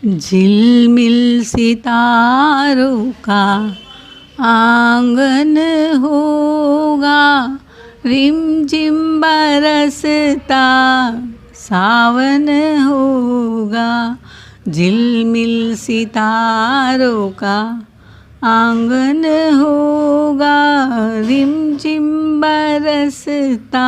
झिलमिल सितारों का आंगन होगा, रिमझिम बरसता सावन होगा। झिलमिल सितारों का आंगन होगा, रिमझिम बरसता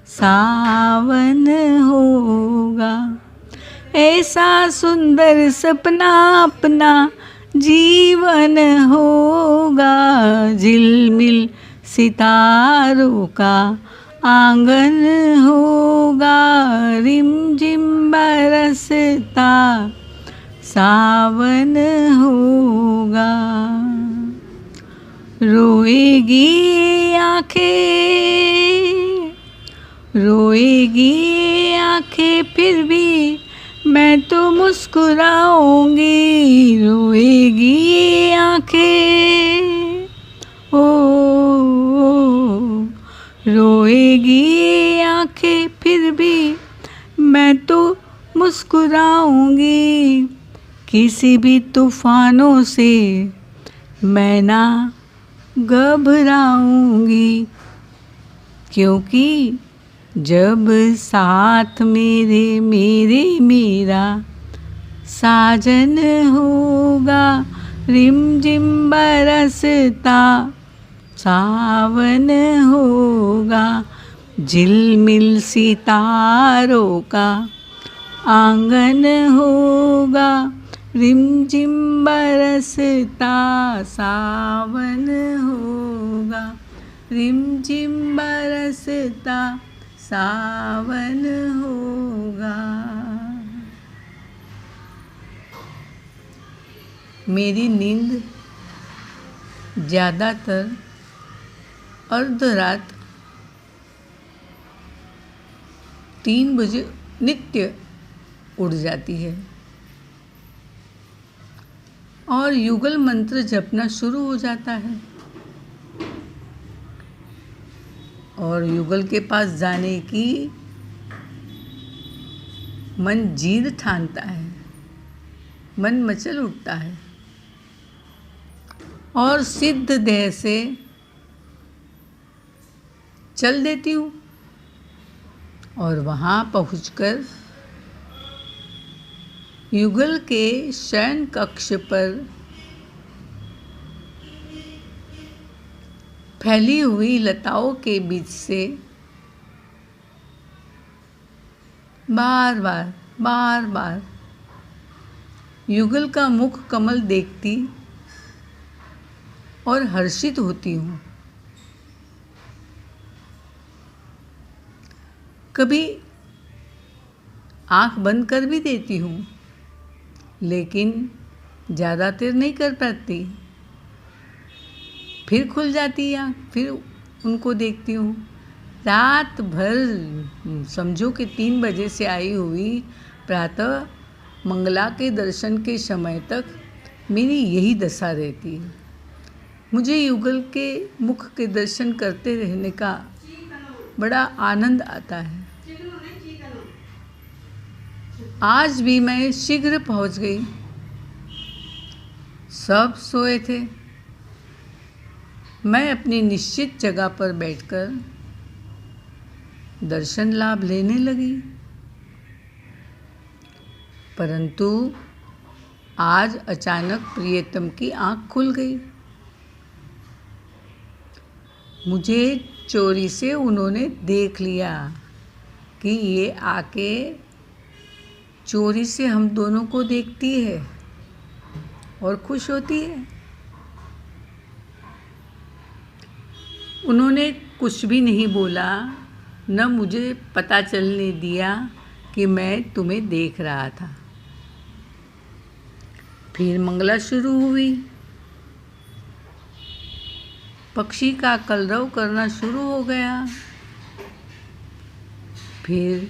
सावन होगा। ऐसा सुंदर सपना अपना जीवन होगा, झिलमिल सितारों का आंगन होगा, रिमझिम बरसता सावन होगा। रोएगी आँखें, रोएगी आँखें फिर भी मैं तो मुस्कुराऊंगी। रोएगी आँखें, ओ रोएगी आँखें फिर भी मैं तो मुस्कुराऊंगी। किसी भी तूफानों से मैं ना घबराऊंगी, क्योंकि जब साथ मेरे मेरे मेरा साजन होगा, रिमझिम बरसता सावन होगा। झिलमिल सितारों का आंगन होगा, रिमझिम बरसता सावन होगा, रिमझिम बरसता सावन होगा। मेरी नींद ज़्यादातर अर्धरात 3 बजे नित्य उड़ जाती है और युगल मंत्र जपना शुरू हो जाता है और युगल के पास जाने की मन जीद ठानता है, मन मचल उठता है और सिद्ध देह से चल देती हूँ और वहाँ पहुँचकर युगल के शयन कक्ष पर फैली हुई लताओं के बीच से बार बार युगल का मुख कमल देखती और हर्षित होती हूँ। कभी आँख बंद कर भी देती हूँ, लेकिन ज़्यादा देर नहीं कर पाती। फिर खुल जाती आँख, फिर उनको देखती हूँ। रात भर समझो कि 3 बजे से आई हुई प्रातः मंगला के दर्शन के समय तक मेरी यही दशा रहती है। मुझे युगल के मुख के दर्शन करते रहने का बड़ा आनंद आता है। आज भी मैं शीघ्र पहुंच गई। सब सोए थे। मैं अपनी निश्चित जगह पर बैठकर दर्शन लाभ लेने लगी, परंतु आज अचानक प्रियतम की आँख खुल गई। मुझे चोरी से उन्होंने देख लिया कि ये आके चोरी से हम दोनों को देखती है और खुश होती है। उन्होंने कुछ भी नहीं बोला, न मुझे पता चलने दिया कि मैं तुम्हें देख रहा था। फिर मंगला शुरू हुई। पक्षी का कलरव करना शुरू हो गया। फिर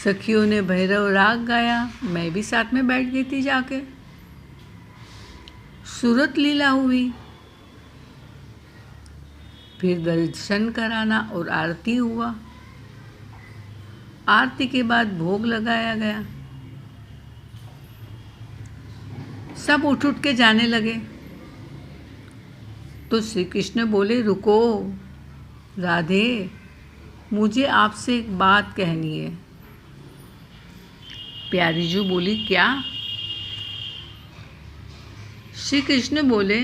सखियों ने भैरव राग गाया, मैं भी साथ में बैठ गई थी जाके। सूरत लीला हुई। फिर दर्शन कराना और आरती हुआ। आरती के बाद भोग लगाया गया। सब उठ उठ के जाने लगे। तो श्री कृष्ण बोले, रुको राधे, मुझे आपसे एक बात कहनी है। प्यारी जो बोली, क्या? श्री कृष्ण बोले,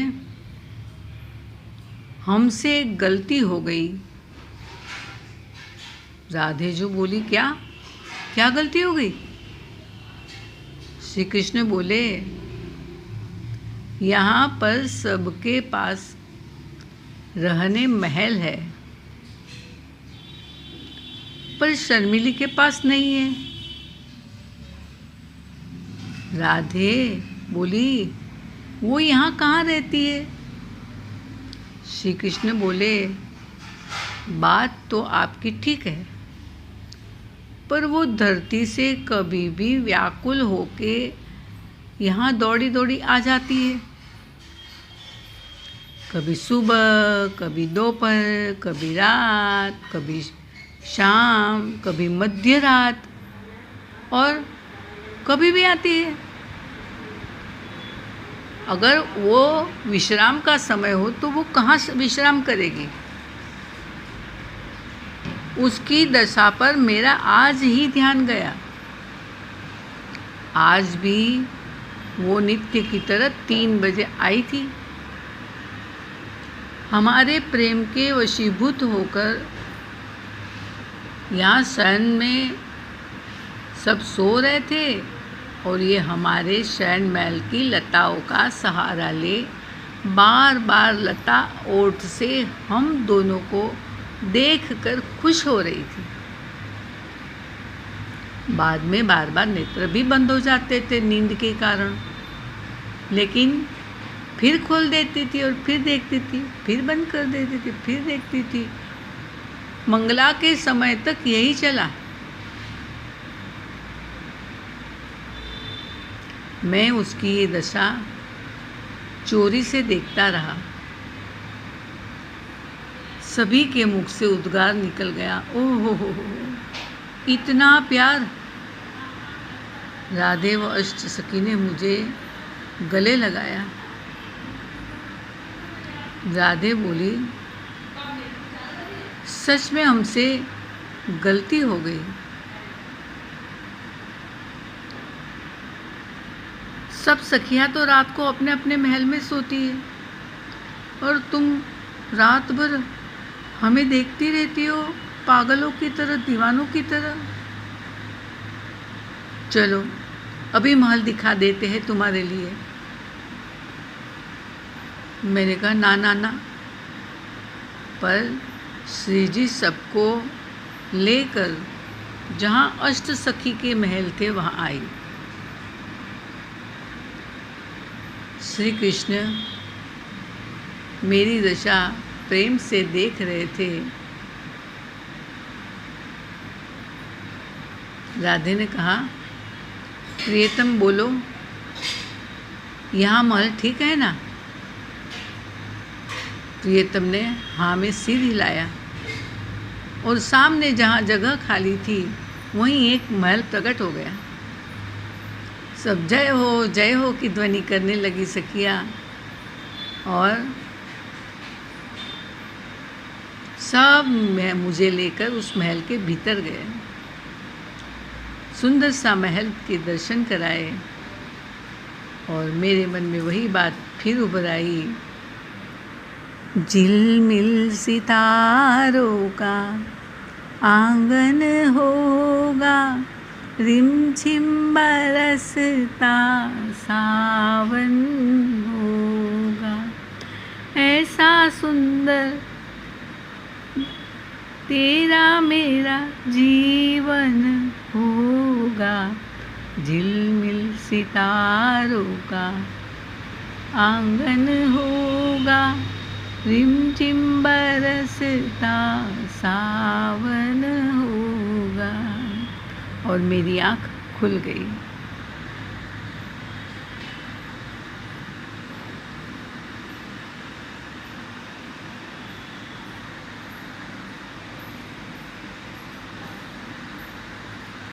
हमसे एक गलती हो गई। राधे जो बोली, क्या क्या गलती हो गई? श्री कृष्ण बोले, यहाँ पर सबके पास रहने महल है, पर शर्मिली के पास नहीं है। राधे बोली, वो यहाँ कहाँ रहती है? श्री कृष्ण बोले, बात तो आपकी ठीक है, पर वो धरती से कभी भी व्याकुल होके यहाँ दौड़ी दौड़ी आ जाती है। कभी सुबह, कभी दोपहर, कभी रात, कभी शाम, कभी मध्य रात, और कभी भी आती है। अगर वो विश्राम का समय हो तो वो कहाँ विश्राम करेगी? उसकी दशा पर मेरा आज ही ध्यान गया। आज भी वो नित्य की तरह 3 बजे आई थी। हमारे प्रेम के वशीभूत होकर यहाँ शयन में सब सो रहे थे, और ये हमारे शयन महल की लताओं का सहारा ले बार बार लता ओठ से हम दोनों को देखकर खुश हो रही थी। बाद में बार बार नेत्र भी बंद हो जाते थे नींद के कारण, लेकिन फिर खोल देती थी और फिर देखती थी, फिर बंद कर देती थी, फिर देखती थी। मंगला के समय तक यही चला। मैं उसकी ये दशा चोरी से देखता रहा। सभी के मुख से उद्गार निकल गया, ओह हो, इतना प्यार। राधे व अष्टसखी ने मुझे गले लगाया। राधे बोली, सच में हमसे गलती हो गई। सब सखियां तो रात को अपने अपने महल में सोती है, और तुम रात भर हमें देखती रहती हो, पागलों की तरह, दीवानों की तरह। चलो अभी महल दिखा देते हैं तुम्हारे लिए। मैंने कहा, ना ना ना। पर श्री जी सबको लेकर जहाँ अष्ट सखी के महल थे वहाँ आई। श्री कृष्ण मेरी दशा प्रेम से देख रहे थे। राधे ने कहा, प्रियतम बोलो, यहाँ महल ठीक है ना? प्रियतम ने हाँ में सिर हिलाया, और सामने जहाँ जगह खाली थी वहीं एक महल प्रकट हो गया। सब जय हो की ध्वनि करने लगी सखियाँ, और सब मुझे लेकर उस महल के भीतर गए। सुंदर सा महल के दर्शन कराए, और मेरे मन में वही बात फिर उभर आई, झिलमिल सितारों का आंगन होगा, रिमझिम बरसता सावन होगा, ऐसा सुंदर तेरा मेरा जीवन होगा। झिलमिल सितारों का आंगन होगा, रिमझिम बरसता सावन होगा। और मेरी आँख खुल गई।